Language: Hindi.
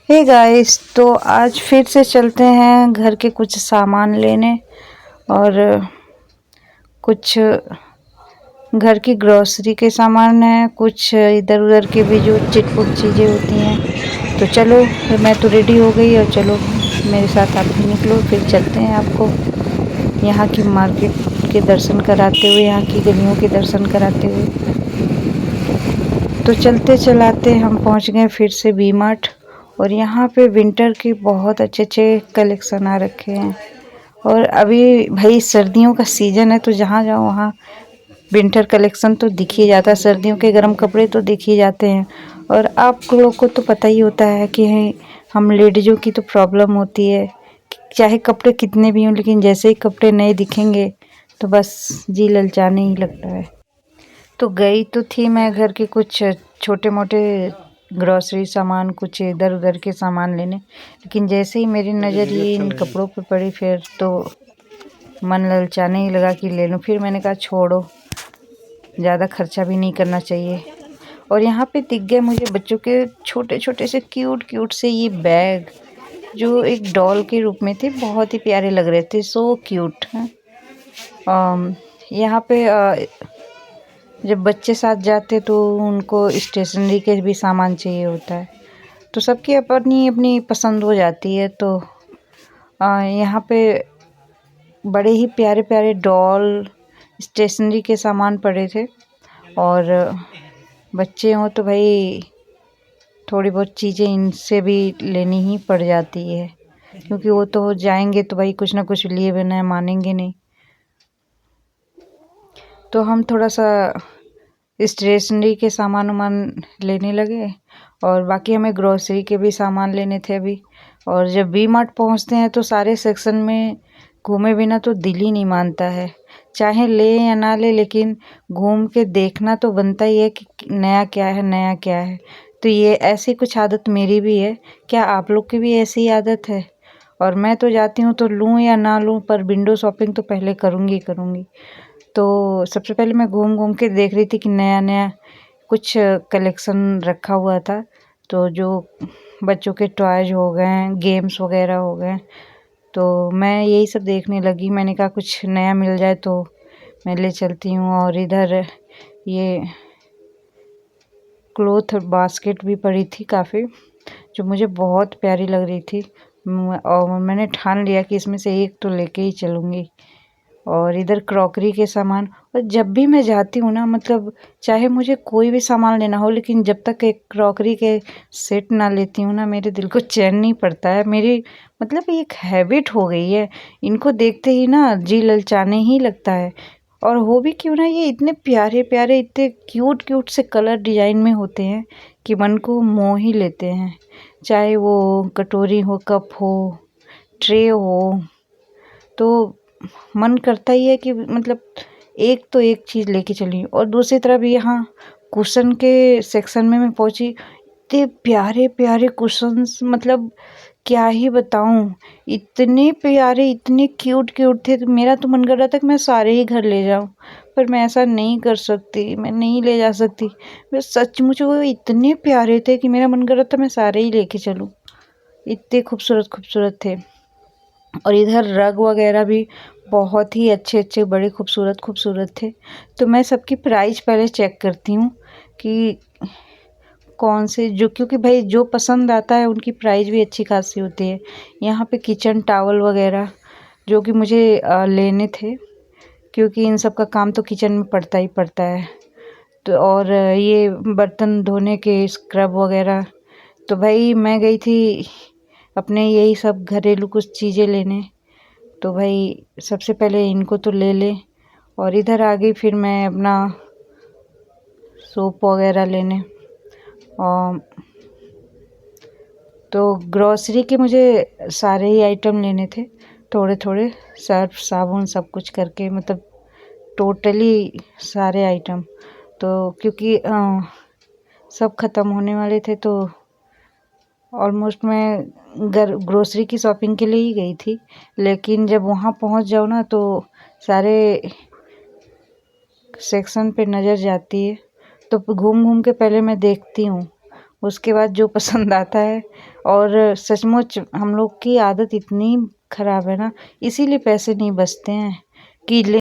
हे गाइस, तो आज फिर से चलते हैं घर के कुछ सामान लेने और कुछ घर की ग्रोसरी के सामान हैं, कुछ इधर उधर के भी जो चिटपुट चीज़ें होती हैं। तो चलो, फिर मैं तो रेडी हो गई और चलो मेरे साथ आप भी निकलो, फिर चलते हैं आपको यहाँ की मार्केट के दर्शन कराते हुए, यहाँ की गलियों के दर्शन कराते हुए। तो चलते चलाते हम पहुँच गए फिर से वी मार्ट और यहाँ पे विंटर के बहुत अच्छे अच्छे कलेक्शन आ रखे हैं। और अभी भाई सर्दियों का सीज़न है, तो जहाँ जाओ वहाँ विंटर कलेक्शन तो दिख ही जाता है, सर्दियों के गर्म कपड़े तो दिख ही जाते हैं। और आप लोग को तो पता ही होता है कि हम लेडीज़ों की तो प्रॉब्लम होती है, चाहे कपड़े कितने भी हों, लेकिन जैसे ही कपड़े नए दिखेंगे तो बस जी ललचाने ही लगता है। तो गई तो थी मैं घर के कुछ छोटे मोटे ग्रॉसरी सामान, कुछ इधर उधर के सामान लेने, लेकिन जैसे ही मेरी नज़र ये इन कपड़ों पर पड़ी फिर तो मन ललचाने ही लगा कि ले लूँ। फिर मैंने कहा छोड़ो, ज़्यादा खर्चा भी नहीं करना चाहिए। और यहाँ पे दिख गए मुझे बच्चों के छोटे छोटे से क्यूट क्यूट से ये बैग, जो एक डॉल के रूप में थे, बहुत ही प्यारे लग रहे थे, सो क्यूट हैं। यहाँ पे जब बच्चे साथ जाते तो उनको स्टेशनरी के भी सामान चाहिए होता है, तो सबकी अपनी अपनी पसंद हो जाती है। तो यहाँ पे बड़े ही प्यारे प्यारे डॉल, स्टेशनरी के सामान पड़े थे। और बच्चे हों तो भाई थोड़ी बहुत चीज़ें इनसे भी लेनी ही पड़ जाती है, क्योंकि वो तो जाएंगे तो भाई कुछ ना कुछ लिए बिना मानेंगे नहीं। तो हम थोड़ा सा स्टेशनरी के सामान वामान लेने लगे और बाकी हमें ग्रोसरी के भी सामान लेने थे अभी। और जब वी मार्ट पहुँचते हैं तो सारे सेक्शन में घूमे बिना तो दिल ही नहीं मानता है, चाहे ले या ना ले, लेकिन घूम के देखना तो बनता ही है कि नया क्या है, नया क्या है। तो ये ऐसी कुछ आदत मेरी भी है, क्या आप लोग की भी ऐसी आदत है? और मैं तो जाती हूँ तो लूँ या ना लूँ, पर विंडो शॉपिंग तो पहले करूँगी करूँगी। तो सबसे पहले मैं घूम घूम के देख रही थी कि नया नया कुछ कलेक्शन रखा हुआ था। तो जो बच्चों के टॉयज हो गए, गेम्स वगैरह हो गए, तो मैं यही सब देखने लगी। मैंने कहा कुछ नया मिल जाए तो मैं ले चलती हूँ। और इधर ये क्लॉथ बास्केट भी पड़ी थी काफ़ी, जो मुझे बहुत प्यारी लग रही थी। और मैंने ठान लिया कि इसमें से एक तो लेके ही चलूँगी। और इधर क्रॉकरी के सामान, और जब भी मैं जाती हूँ ना, मतलब चाहे मुझे कोई भी सामान लेना हो, लेकिन जब तक एक क्रॉकरी के सेट ना लेती हूँ ना, मेरे दिल को चैन नहीं पड़ता है। मेरी मतलब एक हैबिट हो गई है, इनको देखते ही ना जी ललचाने ही लगता है। और हो भी क्यों ना, ये इतने प्यारे प्यारे, इतने क्यूट क्यूट से कलर डिजाइन में होते हैं कि मन को मोह ही लेते हैं। चाहे वो कटोरी हो, कप हो, ट्रे हो, तो मन करता ही है कि मतलब एक तो एक चीज़ लेके चली। और दूसरी तरफ यहाँ कुशन के सेक्शन में मैं पहुँची, इतने प्यारे प्यारे कुशन्स, मतलब क्या ही बताऊँ, इतने प्यारे, इतने क्यूट क्यूट थे। तो मेरा तो मन कर रहा था कि मैं सारे ही घर ले जाऊँ, पर मैं ऐसा नहीं कर सकती, मैं नहीं ले जा सकती। मैं सचमुच वो इतने प्यारे थे कि मेरा मन कर रहा था मैं सारे ही लेके चलूँ, इतने खूबसूरत खूबसूरत थे। और इधर रग वगैरह भी बहुत ही अच्छे अच्छे, बड़े खूबसूरत खूबसूरत थे। तो मैं सबकी प्राइस पहले चेक करती हूँ कि कौन से, जो क्योंकि भाई जो पसंद आता है उनकी प्राइस भी अच्छी खासी होती है। यहाँ पे किचन टावल वगैरह जो कि मुझे लेने थे, क्योंकि इन सब का काम तो किचन में पड़ता ही पड़ता है। तो और ये बर्तन धोने के स्क्रब वगैरह, तो भाई मैं गई थी अपने यही सब घरेलू कुछ चीज़ें लेने। तो भाई सबसे पहले इनको तो ले ले, और इधर आ गई फिर मैं अपना सोप वगैरह लेने। और तो ग्रॉसरी के मुझे सारे ही आइटम लेने थे, थोड़े थोड़े, सर्फ साबुन सब कुछ करके, मतलब टोटली सारे आइटम। तो क्योंकि सब ख़त्म होने वाले थे, तो ऑलमोस्ट मैं ग्रोसरी की शॉपिंग के लिए ही गई थी। लेकिन जब वहाँ पहुँच जाओ ना, तो सारे सेक्शन पे नज़र जाती है, तो घूम घूम के पहले मैं देखती हूँ, उसके बाद जो पसंद आता है और सचमुच हम लोग की आदत इतनी ख़राब है ना, इसीलिए पैसे नहीं बचते हैं कि ले